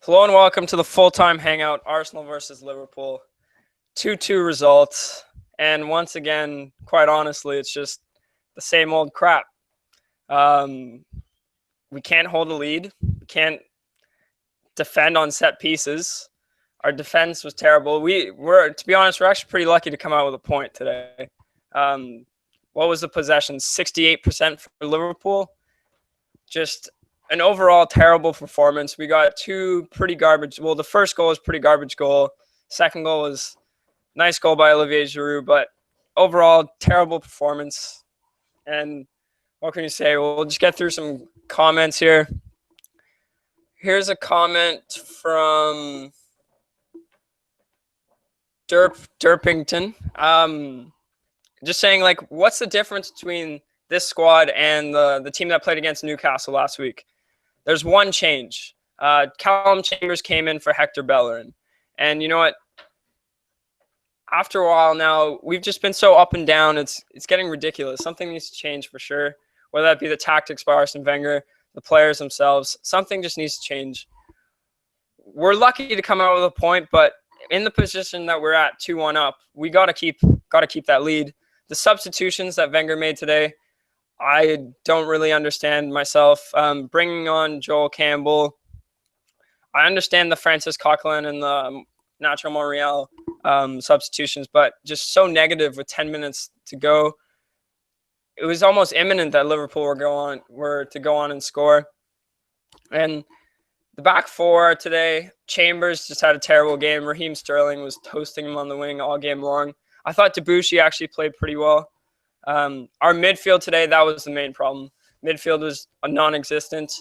Hello and welcome to the Fulltime Hangout, Arsenal versus Liverpool. 2-2 results. And once again, quite honestly, it's just the same old crap. We can't hold a lead. We can't defend on set pieces. Our defense was terrible. To be honest, we're actually pretty lucky to come out with a point today. What was the possession? 68% for Liverpool. Just an overall terrible performance. We got two pretty garbage. Well, the first goal was pretty garbage goal. Second goal was nice goal by Olivier Giroud, but overall terrible performance. And what can you say? We'll just get through some comments here. Here's a comment from Derpington. Just saying, like, what's the difference between this squad and the team that played against Newcastle last week? There's one change. Callum Chambers came in for Hector Bellerin. And you know what? After a while now, we've just been so up and down. It's getting ridiculous. Something needs to change for sure. Whether that be the tactics by Arsene Wenger, the players themselves, something just needs to change. We're lucky to come out with a point, but in the position that we're at, 2-1 up, we gotta keep that lead. The substitutions that Wenger made today, I don't really understand myself. Bringing on Joel Campbell, I understand the Francis Coquelin and the Nacho Monreal substitutions, but just so negative with 10 minutes to go. It was almost imminent that Liverpool were to go on and score. And the back four today, Chambers just had a terrible game. Raheem Sterling was toasting him on the wing all game long. I thought Debuchy actually played pretty well. Our midfield today, that was the main problem. Midfield was non-existent.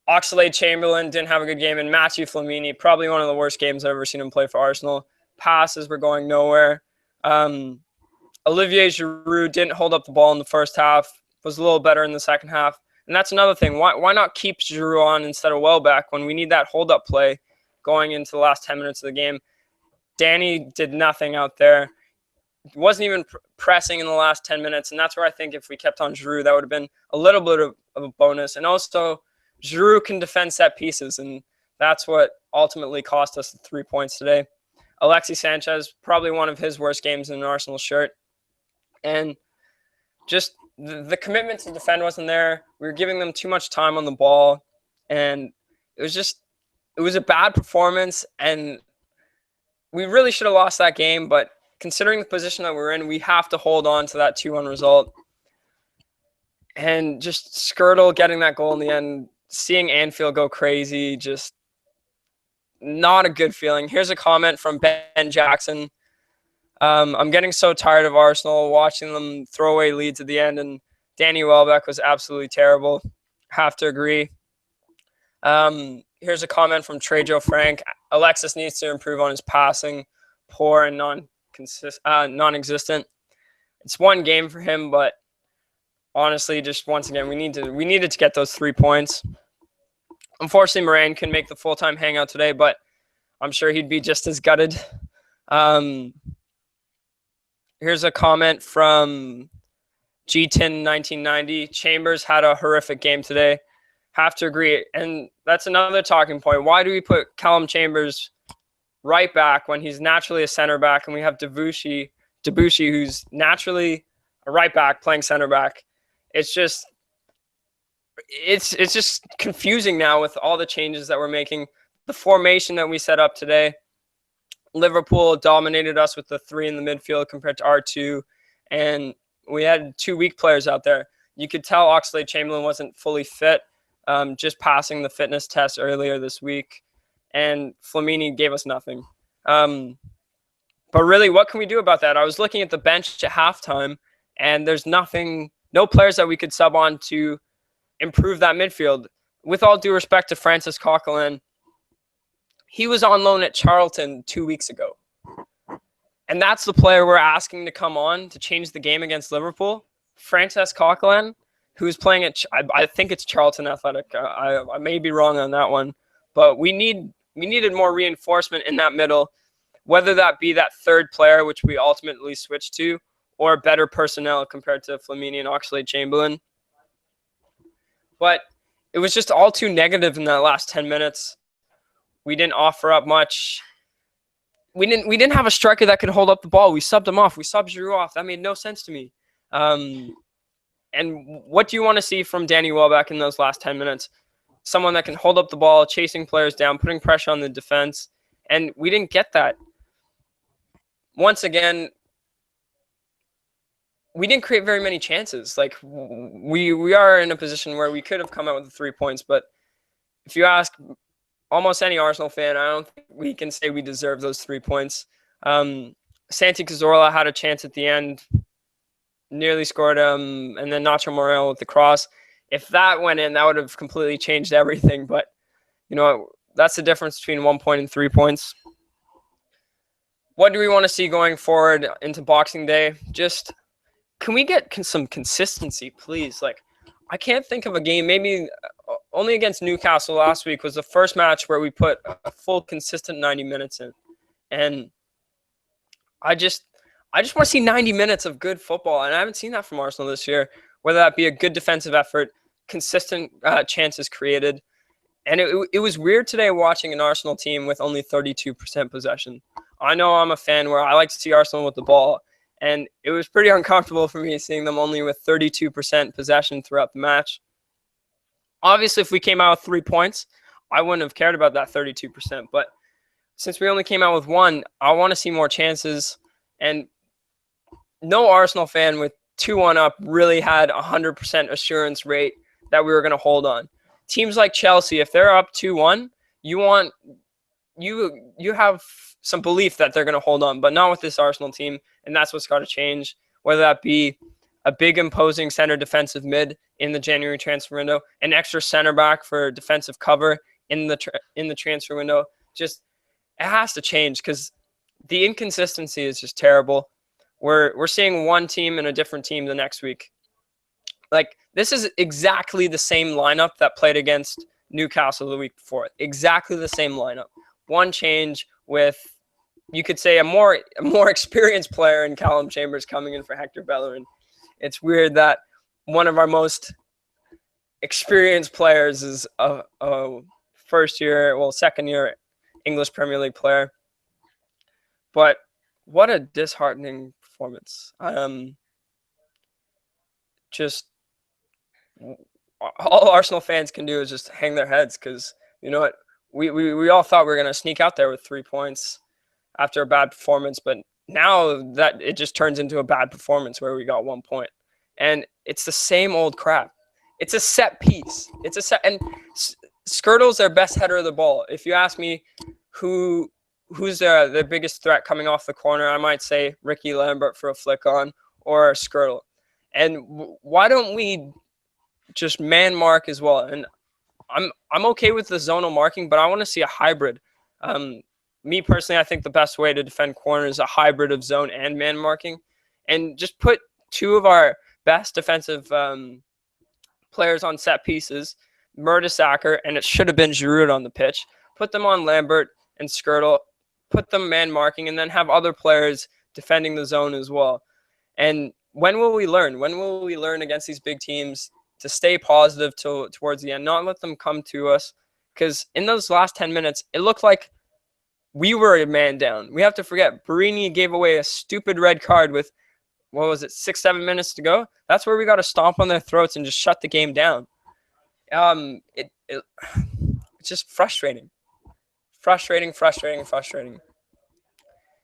Oxlade-Chamberlain didn't have a good game, and Mathieu Flamini, probably one of the worst games I've ever seen him play for Arsenal. Passes were going nowhere. Olivier Giroud didn't hold up the ball in the first half, was a little better in the second half. And that's another thing. Why not keep Giroud on instead of Welbeck when we need that hold-up play going into the last 10 minutes of the game? Danny did nothing out there. Wasn't even pressing in the last 10 minutes, and that's where I think if we kept on Giroud, that would have been a little bit of a bonus. And also, Giroud can defend set pieces, and that's what ultimately cost us the 3 points today. Alexis Sanchez, probably one of his worst games in an Arsenal shirt. And just the commitment to defend wasn't there. We were giving them too much time on the ball, and it was a bad performance, and we really should have lost that game, but considering the position that we're in, we have to hold on to that 2-1 result. And just Skirtle getting that goal in the end, seeing Anfield go crazy, just not a good feeling. Here's a comment from Ben Jackson. I'm getting so tired of Arsenal, watching them throw away leads at the end, and Danny Welbeck was absolutely terrible. Have to agree. Here's a comment from Trejo Frank. Alexis needs to improve on his passing. Poor and non-existent. It's one game for him, but honestly, just once again, we needed to get those 3 points. Unfortunately, Moran couldn't make the full-time hangout today, but I'm sure he'd be just as gutted. Here's a comment from G10 1990. Chambers had a horrific game today. Have to agree. And that's another talking point. Why do we put Callum Chambers right back when he's naturally a center back, and we have Debuchy who's naturally a right back playing center back? It's just confusing now with all the changes that we're making. The formation that we set up today, Liverpool dominated us with the 3 in the midfield compared to our 2, and we had 2 weak players out there. You could tell Oxlade-Chamberlain wasn't fully fit, just passing the fitness test earlier this week, and Flamini gave us nothing. But really, what can we do about that? I was looking at the bench at halftime, and there's no players that we could sub on to improve that midfield. With all due respect to Francis Coquelin, he was on loan at Charlton 2 weeks ago. And that's the player we're asking to come on to change the game against Liverpool. Francis Coquelin, who's playing at, I think it's Charlton Athletic. I may be wrong on that one. But we needed more reinforcement in that middle, whether that be that third player, which we ultimately switched to, or better personnel compared to Flamini and Oxlade-Chamberlain. But it was just all too negative in that last 10 minutes. We didn't offer up much. We didn't have a striker that could hold up the ball. We subbed him off. We subbed Giroud off. That made no sense to me. And what do you want to see from Danny Welbeck in those last 10 minutes? Someone that can hold up the ball, chasing players down, putting pressure on the defense. And we didn't get that. Once again, we didn't create very many chances. Like, we are in a position where we could have come out with the 3 points, but if you ask almost any Arsenal fan, I don't think we can say we deserve those 3 points. Santi Cazorla had a chance at the end, nearly scored and then Nacho Morel with the cross. If that went in, that would have completely changed everything. But, that's the difference between 1 point and 3 points. What do we want to see going forward into Boxing Day? Just, can we get some consistency, please? Like, I can't think of a game, maybe only against Newcastle last week was the first match where we put a full consistent 90 minutes in. And I just want to see 90 minutes of good football. And I haven't seen that from Arsenal this year, whether that be a good defensive effort, consistent chances created. And it was weird today watching an Arsenal team with only 32% possession. I know I'm a fan where I like to see Arsenal with the ball. And it was pretty uncomfortable for me seeing them only with 32% possession throughout the match. Obviously, if we came out with 3 points, I wouldn't have cared about that 32%. But since we only came out with 1, I want to see more chances. And no Arsenal fan with 2-1 up really had 100% assurance rate that we were going to hold on. Teams like Chelsea, if they're up 2-1, you have some belief that they're going to hold on, but not with this Arsenal team, and that's what's got to change, whether that be a big imposing center defensive mid in the January transfer window, an extra center back for defensive cover in the transfer window. Just, it has to change because the inconsistency is just terrible. We're seeing one team and a different team the next week. Like, this is exactly the same lineup that played against Newcastle the week before. Exactly the same lineup. One change with, you could say, a more experienced player in Callum Chambers coming in for Hector Bellerin. It's weird that one of our most experienced players is a second year English Premier League player. But what a disheartening performance. Just all Arsenal fans can do is just hang their heads because, you know what, we all thought we were going to sneak out there with 3 points after a bad performance, but now that it just turns into a bad performance where we got 1 point. And it's the same old crap. It's a set piece. And Skirtle's their best header of the ball. If you ask me who's their biggest threat coming off the corner, I might say Ricky Lambert for a flick on or Skirtle. And why don't we just man mark as well? And I'm okay with the zonal marking, but I want to see a hybrid. Me personally, I think the best way to defend corner is a hybrid of zone and man marking, and just put 2 of our best defensive players on set pieces, Mertesacker, and it should have been Giroud on the pitch. Put them on Lambert and Skirtle, put them man marking, and then have other players defending the zone as well. And when will we learn? When will we learn against these big teams to stay positive towards the end, not let them come to us? Because in those last 10 minutes, it looked like we were a man down. We have to forget, Barini gave away a stupid red card with, 6-7 minutes to go? That's where we got to stomp on their throats and just shut the game down. It's just frustrating. Frustrating.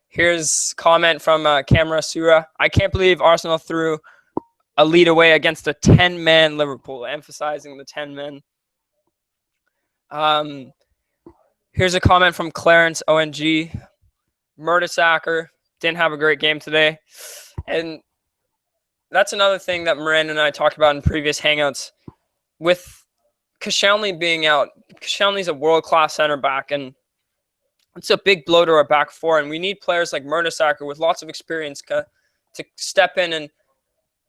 Here's a comment from Camera Sura. I can't believe Arsenal threw a lead away against a 10-man Liverpool, emphasizing the 10 men. Here's a comment from Clarence ONG. Mertesacker didn't have a great game today. And that's another thing that Miranda and I talked about in previous Hangouts. With Koscielny being out, Koscielny's a world-class center back, and it's a big blow to our back four, and we need players like Mertesacker with lots of experience to step in and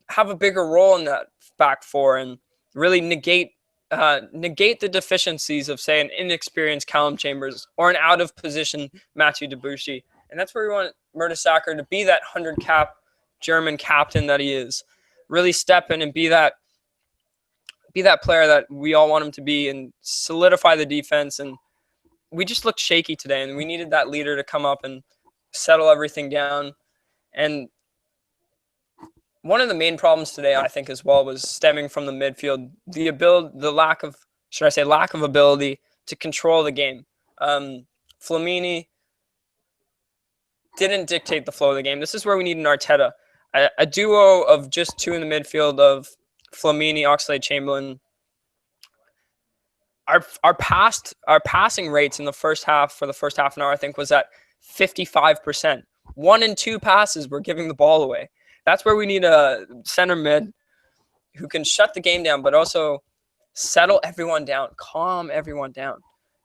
have a bigger role in that back four and really negate the deficiencies of, say, an inexperienced Callum Chambers or an out-of-position Mathieu Debuchy. And that's where we want Mertesacker to be, that 100-cap German captain that he is. Really step in and be that player that we all want him to be and solidify the defense and we just looked shaky today, and we needed that leader to come up and settle everything down. And one of the main problems today, I think, as well, was stemming from the midfield, the lack of ability to control the game. Flamini didn't dictate the flow of the game. This is where we need an Arteta, a duo of just two in the midfield of Flamini, Oxlade-Chamberlain. Our passing rates in the first half for the first half an hour, I think, was at 55%. 1 and 2 passes were giving the ball away. That's where we need a center mid who can shut the game down, but also settle everyone down, calm everyone down.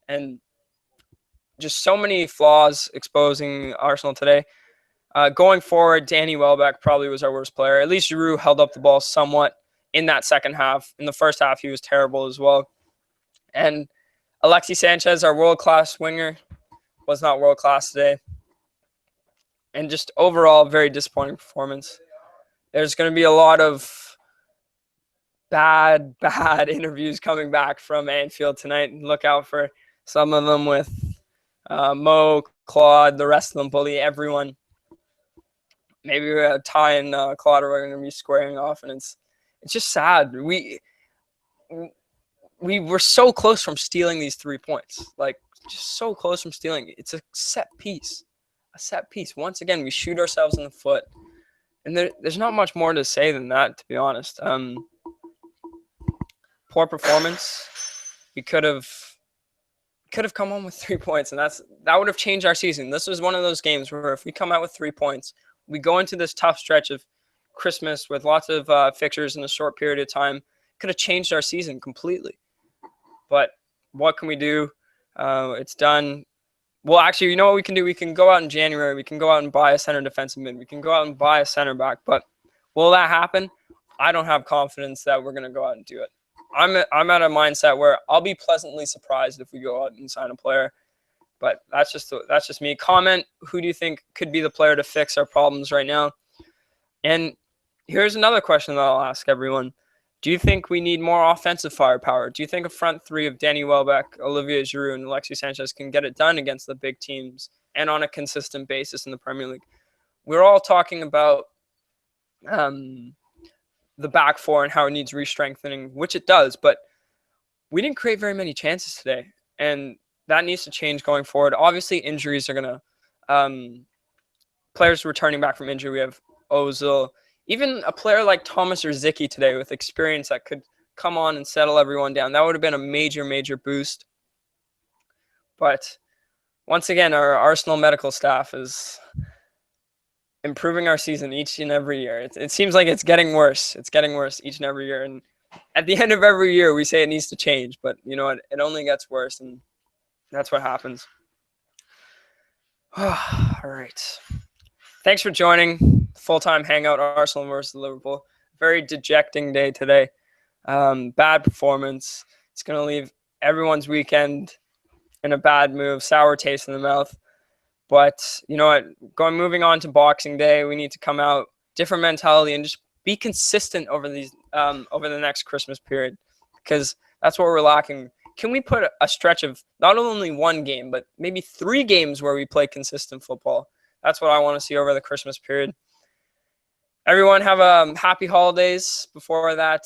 And just so many flaws exposing Arsenal today. Going forward, Danny Welbeck probably was our worst player. At least Giroud held up the ball somewhat in that second half. In the first half, he was terrible as well. And Alexis Sanchez, our world-class winger, was not world-class today. And just overall, very disappointing performance. There's going to be a lot of bad interviews coming back from Anfield tonight. Look out for some of them with Mo, Claude, the rest of them bully everyone. Maybe Ty and Claude are going to be squaring off, and it's just sad. We were so close from stealing these 3 points, like just so close from stealing. It's a set piece. Once again, we shoot ourselves in the foot, and there's not much more to say than that, to be honest. Poor performance. We could have come home with 3 points, and that would have changed our season. This was one of those games where if we come out with 3 points, we go into this tough stretch of Christmas with lots of fixtures in a short period of time. Could have changed our season completely. But what can we do? It's done. Well, actually, you know what we can do? We can go out in January. We can go out and buy a center defensive mid. We can go out and buy a center back. But will that happen? I don't have confidence that we're going to go out and do it. I'm at a mindset where I'll be pleasantly surprised if we go out and sign a player. But that's just me. Comment, who do you think could be the player to fix our problems right now? And here's another question that I'll ask everyone. Do you think we need more offensive firepower? Do you think a front three of Danny Welbeck, Olivier Giroud, and Alexis Sanchez can get it done against the big teams and on a consistent basis in the Premier League? We're all talking about the back four and how it needs re-strengthening, which it does, but we didn't create very many chances today, and that needs to change going forward. Obviously, injuries are going to players returning back from injury. We have Ozil. Even a player like Thomas or Zicky today with experience that could come on and settle everyone down. That would have been a major boost. But once again, our Arsenal medical staff is improving our season each and every year. It seems like it's getting worse. It's getting worse each and every year. And at the end of every year, we say it needs to change. But, you know, it only gets worse, and that's what happens. All right. Thanks for joining Full-Time Hangout, Arsenal versus Liverpool. Very dejecting day today. Bad performance. It's going to leave everyone's weekend in a bad mood, sour taste in the mouth. But you know what? Moving on to Boxing Day, we need to come out different mentality and just be consistent over the next Christmas period, because that's what we're lacking. Can we put a stretch of not only one game, but maybe 3 games where we play consistent football? That's what I want to see over the Christmas period. Everyone have happy holidays before that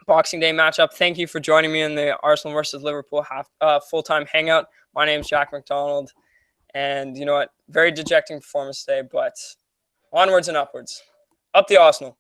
Boxing Day matchup. Thank you for joining me in the Arsenal versus Liverpool full-time hangout. My name is Jack McDonald. And you know what? Very dejecting performance today, but onwards and upwards. Up the Arsenal.